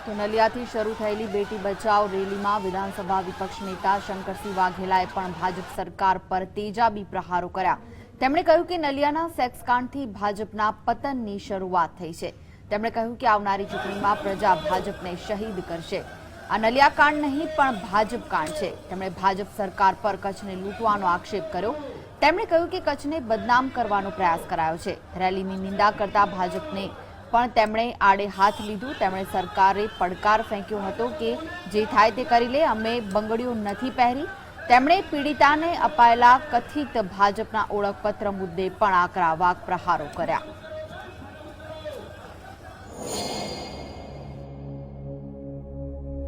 તો નલિયાથી શરૂ થયેલી બેટી બચાવ રેલીમાં વિધાનસભા વિપક્ષ નેતા શંકરસિંહ વાઘેલાએ પણ ભાજપ સરકાર પર તેજાબી પ્રહારો કર્યા। તેમણે કહ્યું કે નલિયાના સેક્સકાંડથી ભાજપના પતનની શરૂઆત થઈ છે। તેમણે કહ્યું કે આવનારી ચૂંટણીમાં પ્રજા ભાજપને શહીદ કરશે। આ નલિયા કાંડ નહીં પણ ભાજપ કાંડ છે। તેમણે ભાજપ સરકાર પર કચ્છને લૂંટવાનો આક્ષેપ કર્યો। તેમણે કહ્યું કે કચ્છને બદનામ કરવાનો પ્રયાસ કરાયો છે। રેલીની નિંદા કરતા ભાજપને પણ તેમણે આડે હાથ લીધું। તેમણે સરકારે પડકાર ફેંક્યો હતો કે જે થાય તે કરી લે, અમે બંગડીઓ નથી પહેરી। તેમણે પીડિતાને અપાયેલા કથિત ભાજપના ઓળખપત્ર મુદ્દે પણ આકરા વાક પ્રહારો કર્યા।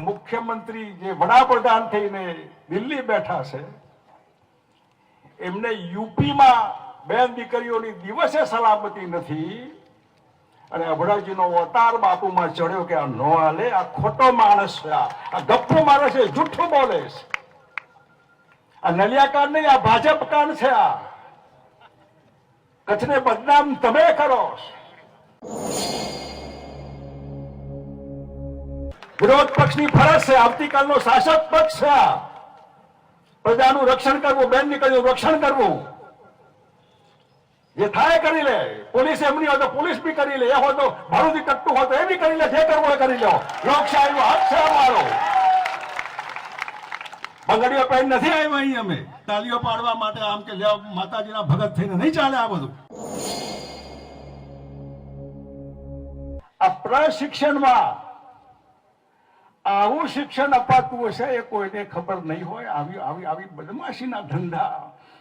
મુખ્યમંત્રી જે વડાપ્રધાન થઈને દિલ્હી બેઠા છે, એમને યુપીમાં બેન દીકરીઓની દિવસે સલામતી નથી અને અભડાજીનો અવતાર બાપુમાં ચડ્યો કે આ નો હાલે, આ ખોટો માણસ છે, આ ગપ્પો મારે છે, જૂઠું બોલે છે। આ નલિયા કાંડ નહીં, આ ભાજપ કાંડ છે। આ કચ્છને બદનામ તમે કરો। વિરોધ પક્ષની ફરજ છે, આવતીકાલનો શાસક પક્ષ છે। આ પ્રજાનું રક્ષણ કરવું, બેન દીકરીનું રક્ષણ કરવું, જે થાય કરી લે। પોલીસ એમની હોય તો પોલીસ બી કરી લે, એ હોય તો ભાડુથી કટતું હોય તો એ બી કરી લે, જે કરવું એ કરી લો। લોકશાહીનો હક છે અમારો। બંગડીઓ પહેરી નથી આવ્યા અહીં અમે તાલીઓ પાડવા માટે, આમ કે માતાજીના ભગત થઈને નહીં ચાલે આ બધું। આ પ્રશિક્ષણમાં આવું શિક્ષણ અપાતું હશે એ કોઈને ખબર નહીં હોય। આવી બદમાશીના ધંધા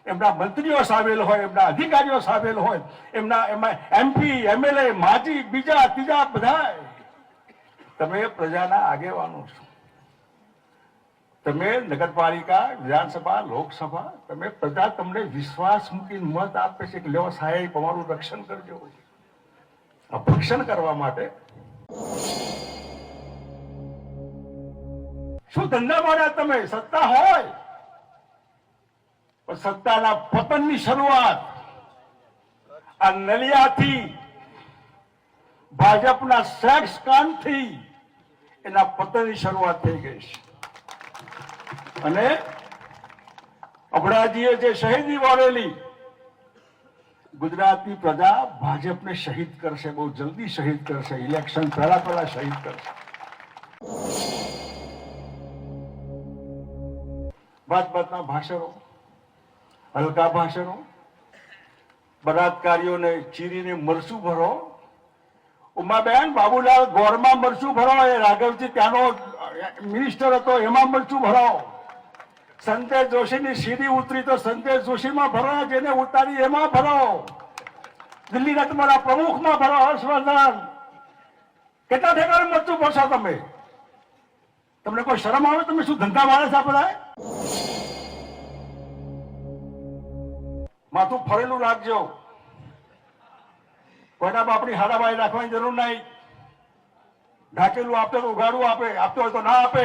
એમના મંત્રીઓ સામેલ હોય, એમના અધિકારીઓ સામેલ હોય, એમાં MP, MLA, માજી, બીજા ત્રીજા બધા। તમે પ્રજાના આગેવાનો છો, તમે નગરપાલિકા, વિધાનસભા, લોકસભા, તમે પ્રજા તમને વિશ્વાસ મૂકીને મત આપે છે કે લ્યો સાહેબ અમારું રક્ષણ કરજો। આ ભક્ષણ કરવા માટે શું ધંધા માર્યા તમે? સત્તા હોય પણ સત્તાના પતનની શરૂઆત આ નલિયાથી, ભાજપના સેક્સ કાંડથી એના પતનની શરૂઆત થઈ ગઈ છે। અને અભડાજીએ જે શહીદી વાળેલી, ગુજરાતની પ્રજા ભાજપને શહીદ કરશે, બહુ જલ્દી શહીદ કરશે, ઇલેક્શન પહેલા શહીદ કરશે। બાતના ભાષણો, હલકા ભાષણો, બળાત્કારીઓને ચીરીને મરચું ભરો। ઉમાબેન, બાબુલાલ ગોરમાં મરચું ભરો, એ રાઘવજી ત્યાંનો મિનિસ્ટર હતો એમાં મરચું ભરો। સંજય જોશીની સીડી ઉતરી તો સંજય જોશીમાં ભરો, જેને ઉતારી એમાં ભરો। દિલ્હીના તમારા પ્રમુખમાં ભરો, હર્ષવર્ધન। કેટલા ઠેકાણે મરચું ભરશો તમે? તમને કોઈ શરમ આવે? તમે શું ધંધા માણસ આપણા? માથું ફરેલું રાખજો, કોઈના બાપની હાડાબાઈ રાખવાની જરૂર નહીં। ઢાકેલું આપતો તો ઉઘાડું આપે, આપતો હોય તો ના આપે,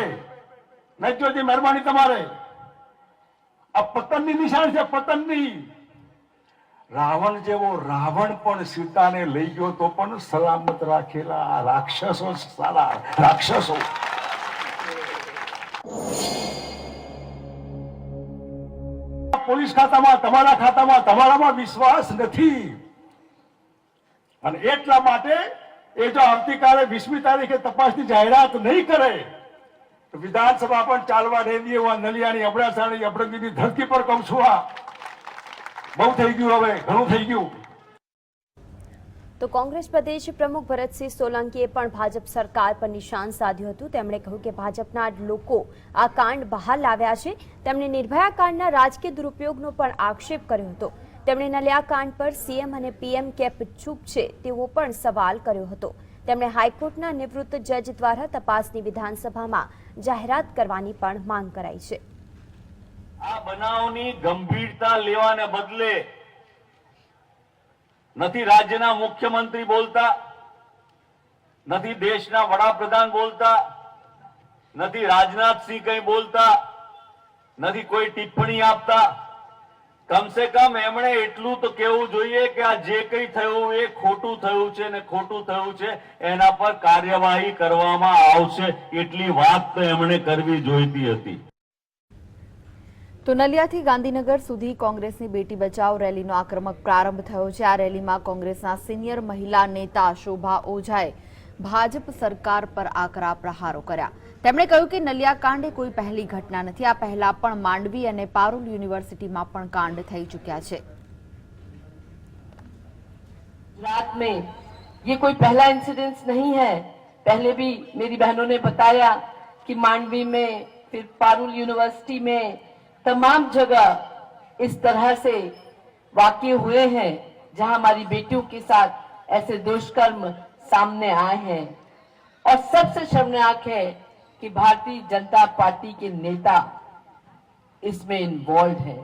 નહીં જોઈતી મહેરબાની તમારે। આ પતનની નિશાન છે, પતનની। રાવણ જેવો રાવણ પણ સીતાને લઈ ગયો તો પણ સલામત રાખેલા રાક્ષસો, સારા રાક્ષસો। પોલીસ ખાતામાં, તમારા ખાતામાં, તમારામાં વિશ્વાસ નથી અને એટલા માટે એ જો આવતીકાલે 20મી તારીખે તપાસની જાહેરાત નહીં કરે તો વિધાનસભા પણ ચાલવા નહીં દે। નલિયાની, અબડાસાની, અબડાજીની ધરતી પર કહું છું, આ બહુ થઈ ગયું, હવે ઘણું થઈ ગયું। તો કોંગ્રેસ પ્રદેશ પ્રમુખ ભરતસિંહ સોલંકીએ પણ ભાજપ સરકાર પર નિશાન સાધ્યું હતું। તેમણે કહ્યું કે ભાજપના લોકો આ કાંડ બહાર લાવ્યા છે। તેમણે નિર્ભયા કાંડના રાજકીય દુરુપયોગનો પણ આક્ષેપ કર્યો હતો। તેમણે નલિયા કાંડ પર CM અને PM કેપ ચૂપ છે તેવો પણ સવાલ કર્યો હતો। તેમણે હાઈકોર્ટના નિવૃત્ત જજ દ્વારા તપાસની વિધાનસભામાં જાહેરાત કરવાની પણ માંગ કરાઈ છે। આ બનાવની ગંભીરતા લેવાને બદલે નથી રાજ્યના મુખ્યમંત્રી બોલતા, નથી દેશના વડાપ્રધાન બોલતા, નથી રાજનાથસિંહ કંઈ બોલતા, નથી કોઈ ટિપ્પણી આપતા। કમ સે કમ એમણે એટલું તો કહેવું જોઈએ કે આ જે કંઈ થયું એ ખોટું થયું છે ને ખોટું થયું છે એના પર કાર્યવાહી કરવામાં આવશે એટલી વાત તો એમણે કરવી જોઈતી હતી. તો નલિયાથી ગાંધીનગર સુધી કોંગ્રેસની બેટી બચાવ રેલીનો આક્રમક પ્રારંભ થયો છે. આ રેલીમાં કોંગ્રેસના સિનિયર મહિલા નેતા શોભા ઓઝાએ ભાજપ સરકાર પર આકરા પ્રહારો કર્યા. તેમણે કહ્યું કે નલિયા કાંડ એ કોઈ પહેલી ઘટના નથી. આ પહેલા પણ માંડવી અને પારુલ યુનિવર્સિટીમાં પણ કાંડ થઈ ચૂક્યા છે. गुजरात में ये कोई पहला इंसिडेंस नहीं है. पहले भी मेरी बहनों ने बताया कि मांडवी में, फिर पारुल यूनिवर्सिटी में, तमाम जगह इस तरह से वाक़ये हुए हैं जहां हमारी बेटियों के साथ ऐसे दुष्कर्म सामने आए हैं. और सबसे शर्मनाक है कि भारतीय जनता पार्टी के नेता इसमें इन्वॉल्व है.